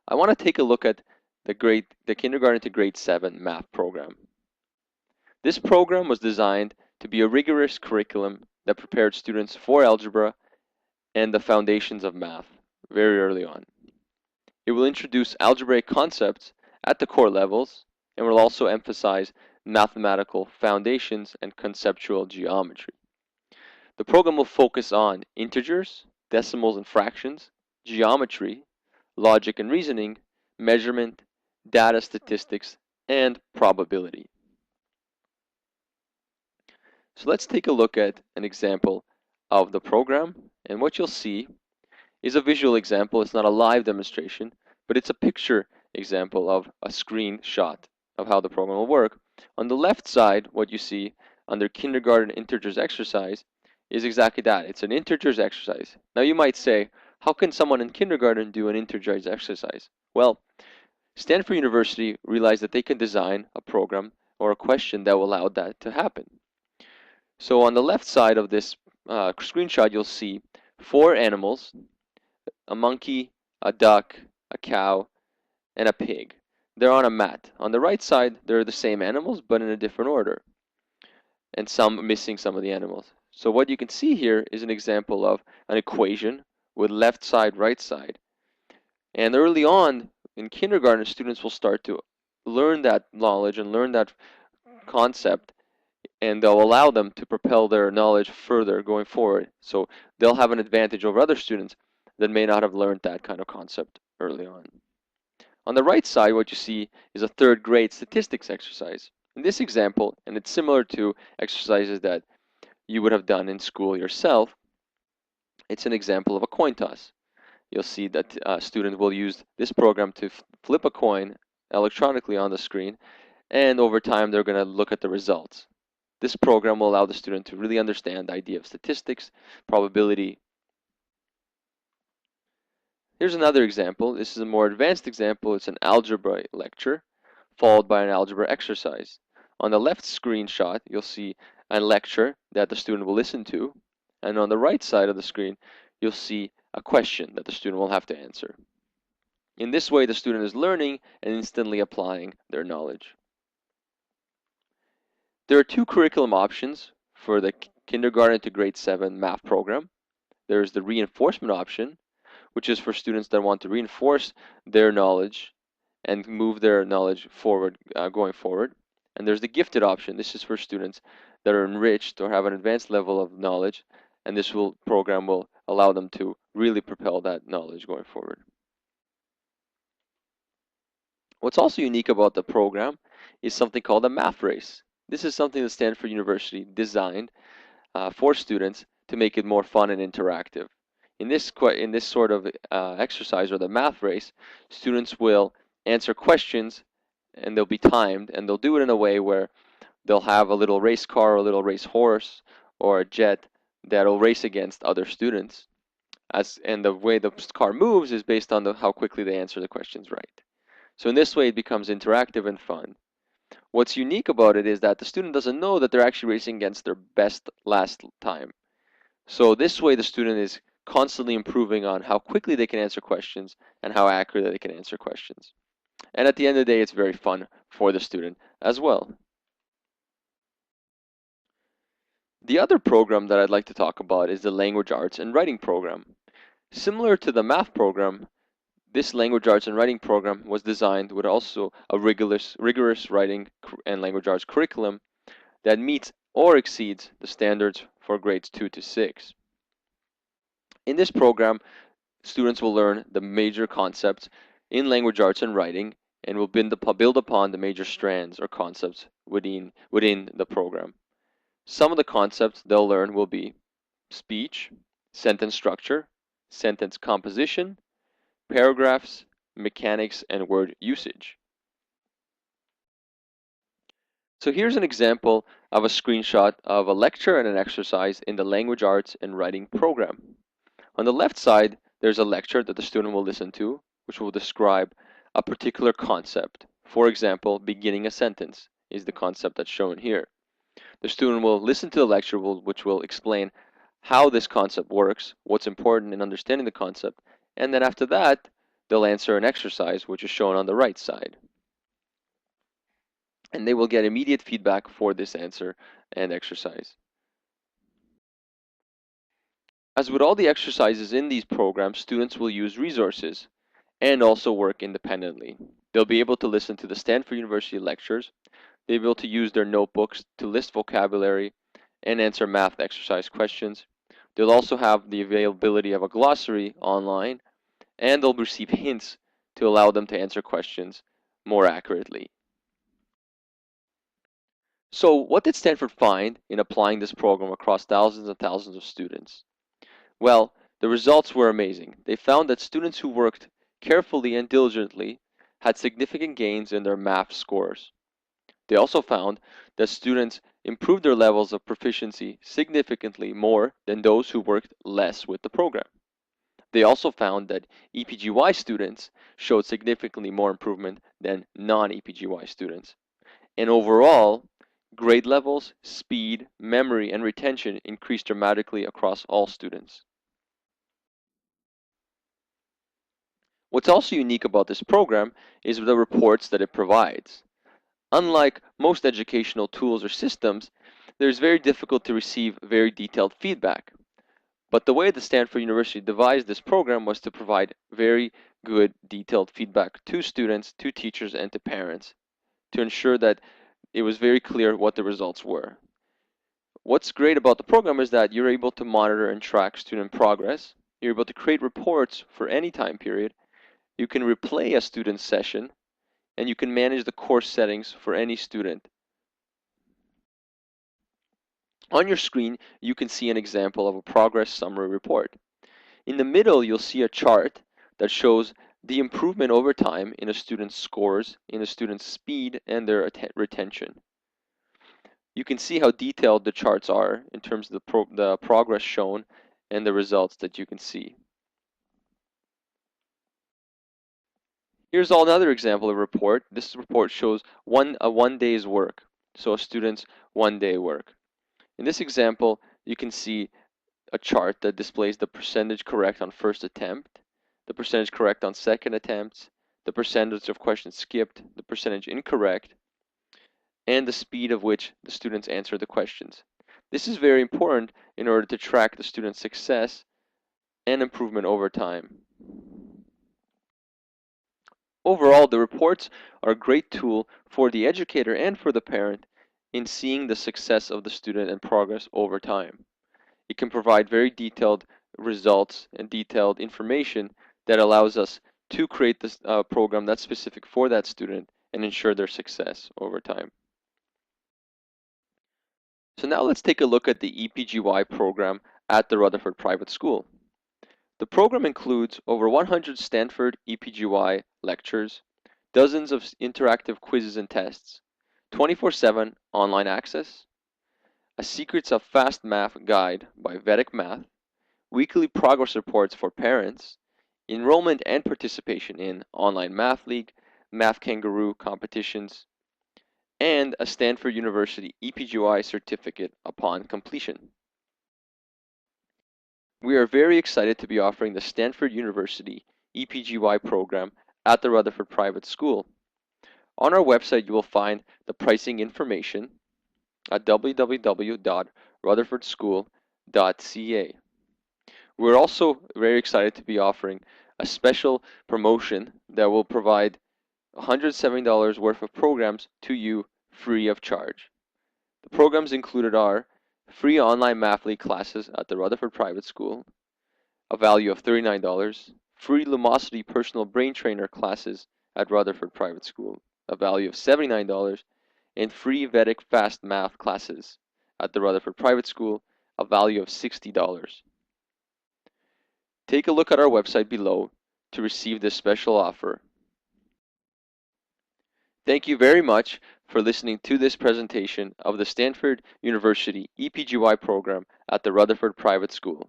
I want to take a look at the kindergarten to grade 7 math program. This program was designed to be a rigorous curriculum that prepared students for algebra and the foundations of math very early on. It will introduce algebraic concepts at the core levels and will also emphasize mathematical foundations and conceptual geometry. The program will focus on integers, decimals and fractions, geometry, logic and reasoning, measurement, data statistics, and probability. So let's take a look at an example of the program, and what you'll see is a visual example. It's not a live demonstration, but it's a picture example of a screenshot of how the program will work. On the left side, what you see under kindergarten integers exercise is exactly that. It's an integers exercise. Now you might say, how can someone in kindergarten do an integers exercise? Well, Stanford University realized that they can design a program or a question that will allow that to happen. So on the left side of this screenshot, you'll see 4 animals: a monkey, a duck, a cow, and a pig. They're on a mat. On the right side, they're the same animals, but in a different order, and some missing some of the animals. So what you can see here is an example of an equation with left side, right side. And early on in kindergarten, students will start to learn that knowledge and learn that concept, and they'll allow them to propel their knowledge further going forward. So they'll have an advantage over other students that may not have learned that kind of concept early on. On the right side, what you see is a 3rd grade statistics exercise. In this example, and it's similar to exercises that you would have done in school yourself, it's an example of a coin toss. You'll see that a student will use this program to flip a coin electronically on the screen, and over time they're going to look at the results. This program will allow the student to really understand the idea of statistics, probability. Here's another example. This is a more advanced example. It's an algebra lecture followed by an algebra exercise. On the left screenshot, you'll see a lecture that the student will listen to, and on the right side of the screen, you'll see a question that the student will have to answer. In this way, the student is learning and instantly applying their knowledge. There are 2 curriculum options for the kindergarten to grade 7 math program. There's the reinforcement option, which is for students that want to reinforce their knowledge and move their knowledge forward, going forward. And there's the gifted option. This is for students that are enriched or have an advanced level of knowledge, and this program will allow them to really propel that knowledge going forward. What's also unique about the program is something called a math race. This is something that Stanford University designed for students to make it more fun and interactive. In this sort of exercise, or the math race, students will answer questions, and they'll be timed, and they'll do it in a way where they'll have a little race car, or a little race horse, or a jet that'll race against other students. And the way the car moves is based on how quickly they answer the questions right. So in this way, it becomes interactive and fun. What's unique about it is that the student doesn't know that they're actually racing against their best last time. So this way, the student is constantly improving on how quickly they can answer questions and how accurately they can answer questions. And at the end of the day, it's very fun for the student as well. The other program that I'd like to talk about is the language arts and writing program. Similar to the math program, this language arts and writing program was designed with also a rigorous writing and language arts curriculum that meets or exceeds the standards for grades 2 to 6. In this program, students will learn the major concepts in language arts and writing, and will build upon the major strands or concepts within the program. Some of the concepts they'll learn will be speech, sentence structure, sentence composition, paragraphs, mechanics, and word usage. So here's an example of a screenshot of a lecture and an exercise in the language arts and writing program. On the left side, there's a lecture that the student will listen to, which will describe a particular concept. For example, beginning a sentence is the concept that's shown here. The student will listen to the lecture, which will explain how this concept works, what's important in understanding the concept, and then after that, they'll answer an exercise, which is shown on the right side. And they will get immediate feedback for this answer and exercise. As with all the exercises in these programs, students will use resources and also work independently. They'll be able to listen to the Stanford University lectures. They'll be able to use their notebooks to list vocabulary and answer math exercise questions. They'll also have the availability of a glossary online, and they'll receive hints to allow them to answer questions more accurately. So, what did Stanford find in applying this program across thousands and thousands of students? Well, the results were amazing. They found that students who worked carefully and diligently had significant gains in their math scores. They also found that students improved their levels of proficiency significantly more than those who worked less with the program. They also found that EPGY students showed significantly more improvement than non-EPGY students. And overall, grade levels, speed, memory, and retention increased dramatically across all students. What's also unique about this program is the reports that it provides. Unlike most educational tools or systems, it is very difficult to receive very detailed feedback. But the way the Stanford University devised this program was to provide very good detailed feedback to students, to teachers, and to parents to ensure that it was very clear what the results were. What's great about the program is that you're able to monitor and track student progress. You're able to create reports for any time period. You can replay a student session, and you can manage the course settings for any student. On your screen, you can see an example of a progress summary report. In the middle, you'll see a chart that shows the improvement over time in a student's scores, in a student's speed, and their retention. You can see how detailed the charts are in terms of the progress shown and the results that you can see. Here's another example of a report. This report shows a one day's work, so a student's 1 day work. In this example, you can see a chart that displays the percentage correct on first attempt, the percentage correct on second attempts, the percentage of questions skipped, the percentage incorrect, and the speed of which the students answer the questions. This is very important in order to track the student's success and improvement over time. Overall, the reports are a great tool for the educator and for the parent in seeing the success of the student and progress over time. It can provide very detailed results and detailed information that allows us to create this program that's specific for that student and ensure their success over time. So now let's take a look at the EPGY program at the Rutherford Private School. The program includes over 100 Stanford EPGY lectures, dozens of interactive quizzes and tests, 24/7 online access, a Secrets of Fast Math guide by Vedic Math, weekly progress reports for parents, enrollment and participation in online math league, math kangaroo competitions, and a Stanford University EPGY certificate upon completion. We are very excited to be offering the Stanford University EPGY program at the Rutherford Private School. On our website, you will find the pricing information at www.rutherfordschool.ca. We're also very excited to be offering a special promotion that will provide $170 worth of programs to you free of charge. The programs included are free online math league classes at the Rutherford Private School, a value of $39, free Lumosity personal brain trainer classes at Rutherford Private School, a value of $79, and free Vedic fast math classes at the Rutherford Private School, a value of $60. Take a look at our website below to receive this special offer. Thank you very much for listening to this presentation of the Stanford University EPGY program at the Rutherford Private School.